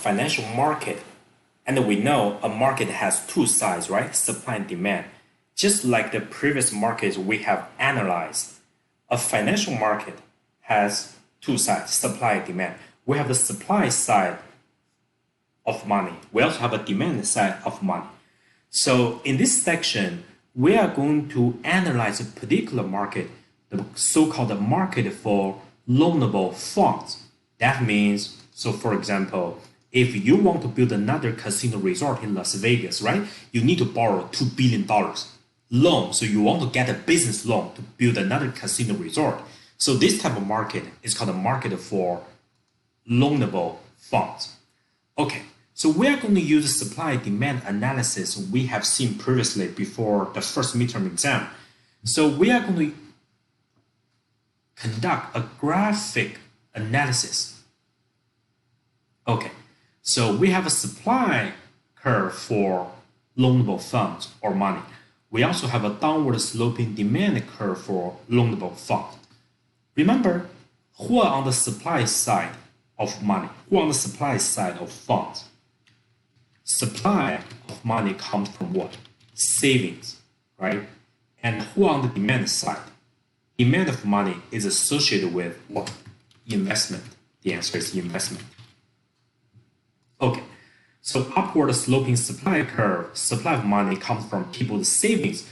financial market. And we know a market has two sides, right? Supply and demand. Just like the previous markets we have analyzed, a financial market has two sides, supply and demand. We have the supply side of money. We also have a demand side of money. So in this section, we are going to analyze a particular market, the so-called market for loanable funds. That means, so for example, if you want to build another casino resort in Las Vegas, right? You need to borrow $2 billion loan. So you want to get a business loan to build another casino resort. So this type of market is called a market for loanable funds. Okay, so we are going to use supply-demand analysis we have seen previously before the first midterm exam. So we are going to conduct a graphic analysis. Okay, so we have a supply curve for loanable funds or money. We also have a downward sloping demand curve for loanable funds. Remember, who are on the supply side of money? Who are on the supply side of funds? Supply of money comes from what? Savings, right? And who are on the demand side? Demand of money is associated with what? Investment. The answer is investment. Okay, so upward sloping supply curve, supply of money comes from people's savings.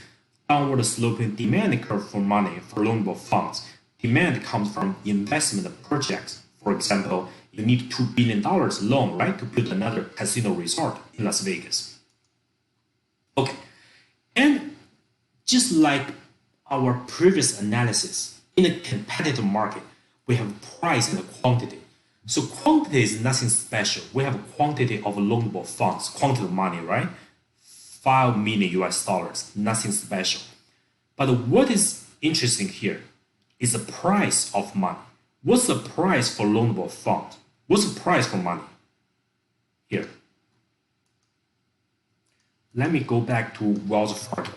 Downward sloping demand curve for money for loanable funds. Demand comes from investment projects. For example, you need $2 billion loan, right, to build another casino resort in Las Vegas. Okay, and just like our previous analysis, in a competitive market, we have price and quantity. So quantity is nothing special. We have a quantity of loanable funds, quantity of money, right? $5 million US, nothing special. But what is interesting here is the price of money. What's the price for loanable funds? What's the price for money? Here. Let me go back to Wells Fargo.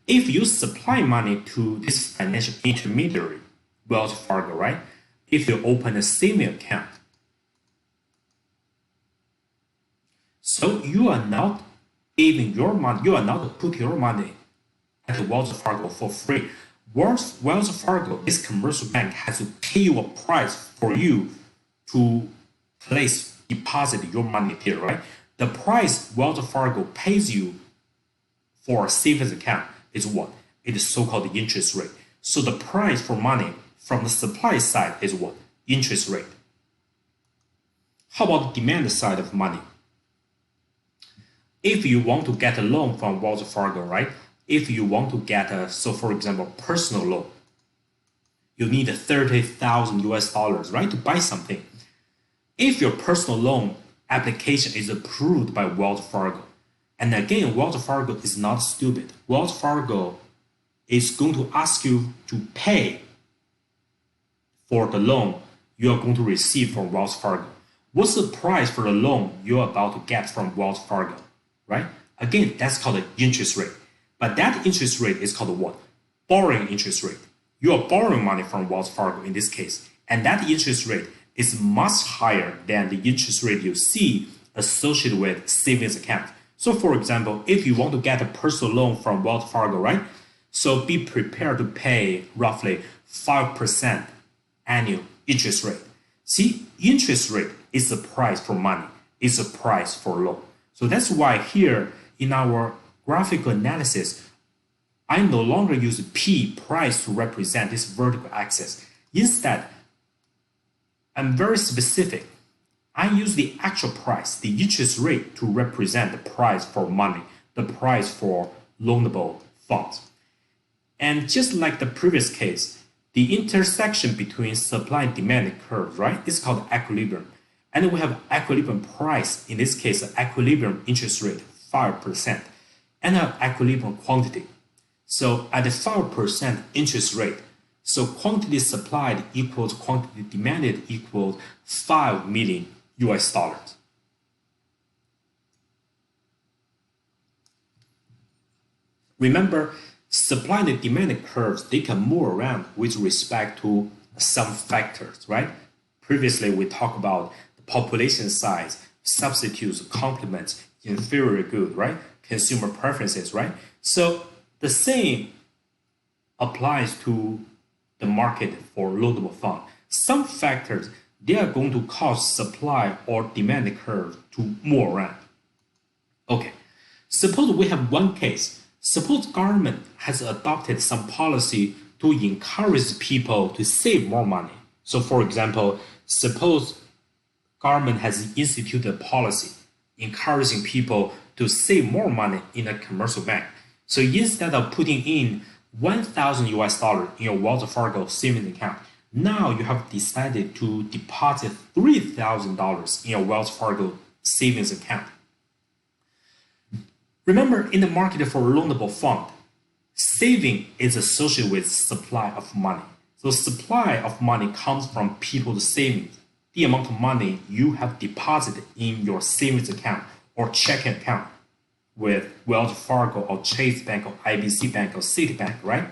If you supply money to this financial intermediary, Wells Fargo, right? If you open a savings account, so you are not giving your money, you are not putting your money at Wells Fargo for free. Wells Fargo, this commercial bank, has to pay you a price for you to deposit your money here, right? The price Wells Fargo pays you for a savings account is what? It is so-called interest rate. So the price for money from the supply side is what? Interest rate. How about the demand side of money? If you want to get a loan from Wells Fargo, right? If you want to get a, so for example, personal loan, you need $30,000 US, right, to buy something. If your personal loan application is approved by Wells Fargo, and again, Wells Fargo is not stupid. Wells Fargo is going to ask you to pay for the loan you are going to receive from Wells Fargo. What's the price for the loan you're about to get from Wells Fargo, right? Again, that's called an interest rate. But that interest rate is called what? Borrowing interest rate. You are borrowing money from Wells Fargo in this case. And that interest rate is much higher than the interest rate you see associated with savings account. So for example, if you want to get a personal loan from Wells Fargo, right? So be prepared to pay roughly 5% annual interest rate. See, interest rate is the price for money, is the price for loan. So that's why here in our graphical analysis, I no longer use P, price, to represent this vertical axis. Instead, I'm very specific. I use the actual price, the interest rate, to represent the price for money, the price for loanable funds. And just like the previous case, the intersection between supply and demand curves, right, is called equilibrium. And we have equilibrium price, in this case, equilibrium interest rate, 5%, and an equilibrium quantity. So at the 5% interest rate, so quantity supplied equals quantity demanded equals $5 million US. Remember, supply and demand curves, they can move around with respect to some factors, right? Previously, we talked about the population size, substitutes, complements, inferior good, right? Consumer preferences, right? So the same applies to the market for loanable fund. Some factors, they are going to cause supply or demand curve to move around. Okay, suppose we have one case. Suppose government has adopted some policy to encourage people to save more money. So for example, suppose government has instituted a policy encouraging people to save more money in a commercial bank. So instead of putting in 1,000 US dollar in your Wells Fargo savings account, now you have decided to deposit $3,000 in your Wells Fargo savings account. Remember, in the market for loanable fund, saving is associated with supply of money. So supply of money comes from people's savings, the amount of money you have deposited in your savings account or checking account with Wells Fargo or Chase Bank or IBC Bank or Citibank, right?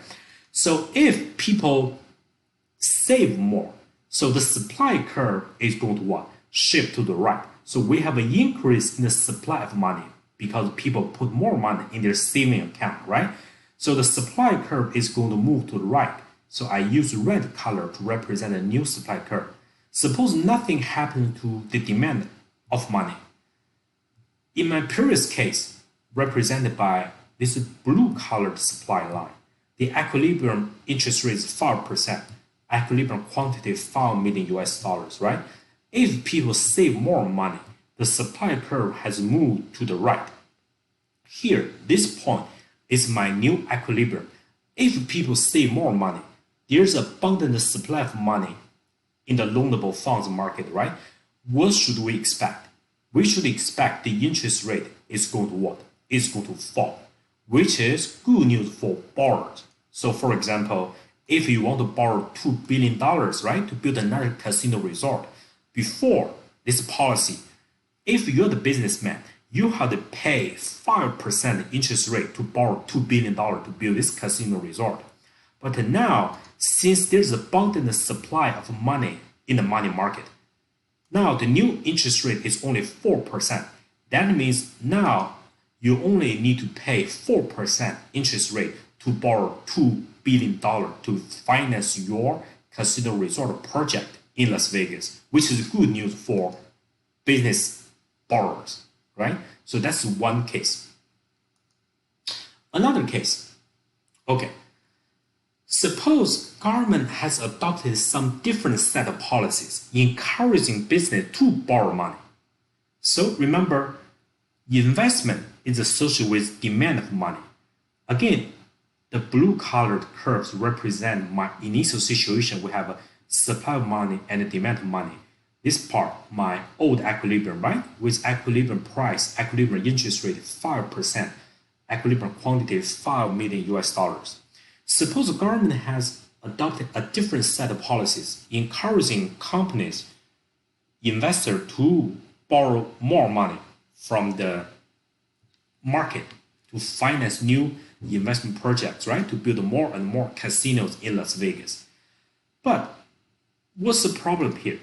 So if people save more, so the supply curve is going to what? Shift to the right. So we have an increase in the supply of money because people put more money in their saving account, right? So the supply curve is going to move to the right. So I use red color to represent a new supply curve. Suppose nothing happened to the demand of money. In my previous case, represented by this blue colored supply line, the equilibrium interest rate is 5%, equilibrium quantity 5 million US dollars, right? If people save more money, the supply curve has moved to the right. Here, this point is my new equilibrium. If people save more money, there's abundant supply of money in the loanable funds market, right? What should we expect? We should expect the interest rate is going to what? Is going to fall, which is good news for borrowers. So for example, if you want to borrow $2 billion, right, to build another casino resort, before this policy, if you're the businessman, you have to pay 5% interest rate to borrow $2 billion to build this casino resort. But now, since there's abundant supply of money in the money market, now the new interest rate is only 4%. That means now you only need to pay 4% interest rate to borrow $2 billion to finance your casino resort project in Las Vegas, which is good news for business borrowers, right? So that's one case. Another case, okay. Suppose government has adopted some different set of policies encouraging business to borrow money. So remember, investment is associated with demand of money. Again, the blue colored curves represent my initial situation. We have a supply of money and a demand of money. This part, my old equilibrium, right? With equilibrium price, equilibrium interest rate 5%, equilibrium quantity 5 million US dollars. Suppose the government has adopted a different set of policies encouraging companies, investors to borrow more money from the market to finance new investment projects, right? To build more and more casinos in Las Vegas. But what's the problem here?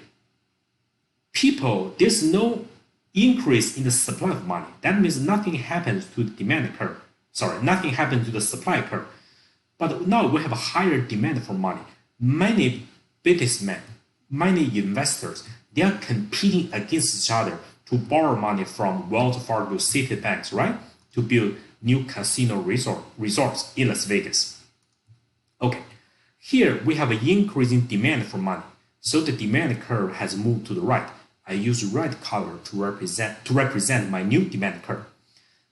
There's no increase in the supply of money. That means nothing happens to the demand curve. Nothing happens to the supply curve. But now we have a higher demand for money. Many businessmen, many investors, they are competing against each other to borrow money from Wells Fargo Citibanks, right? To build new casino resorts in Las Vegas. Okay, here we have an increasing demand for money. So the demand curve has moved to the right. I use red color to represent my new demand curve.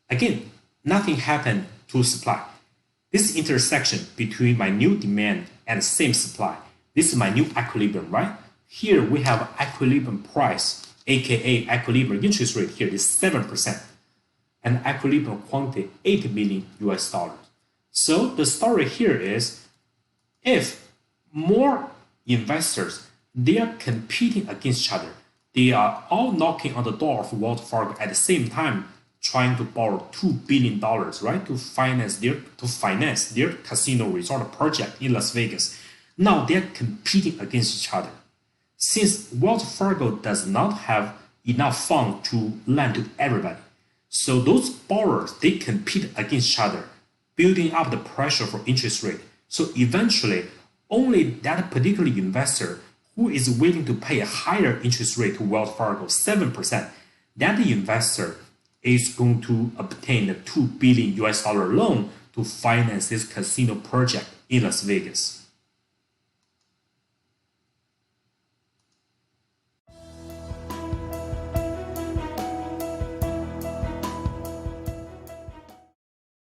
Again, nothing happened to supply. This intersection between my new demand and same supply, this is my new equilibrium, right? Here we have equilibrium price, aka equilibrium interest rate here is 7%, and equilibrium quantity 8 million US dollars. So the story here is, if more investors, they are competing against each other, they are all knocking on the door of Wells Fargo at the same time, trying to borrow $2 billion, right, to finance their casino resort project in Las Vegas. Now they're competing against each other. Since Wells Fargo does not have enough funds to lend to everybody, so those borrowers, they compete against each other, building up the pressure for interest rate. So eventually, only that particular investor who is willing to pay a higher interest rate to Wells Fargo, 7%, that investor is going to obtain a $2 billion loan to finance this casino project in Las Vegas.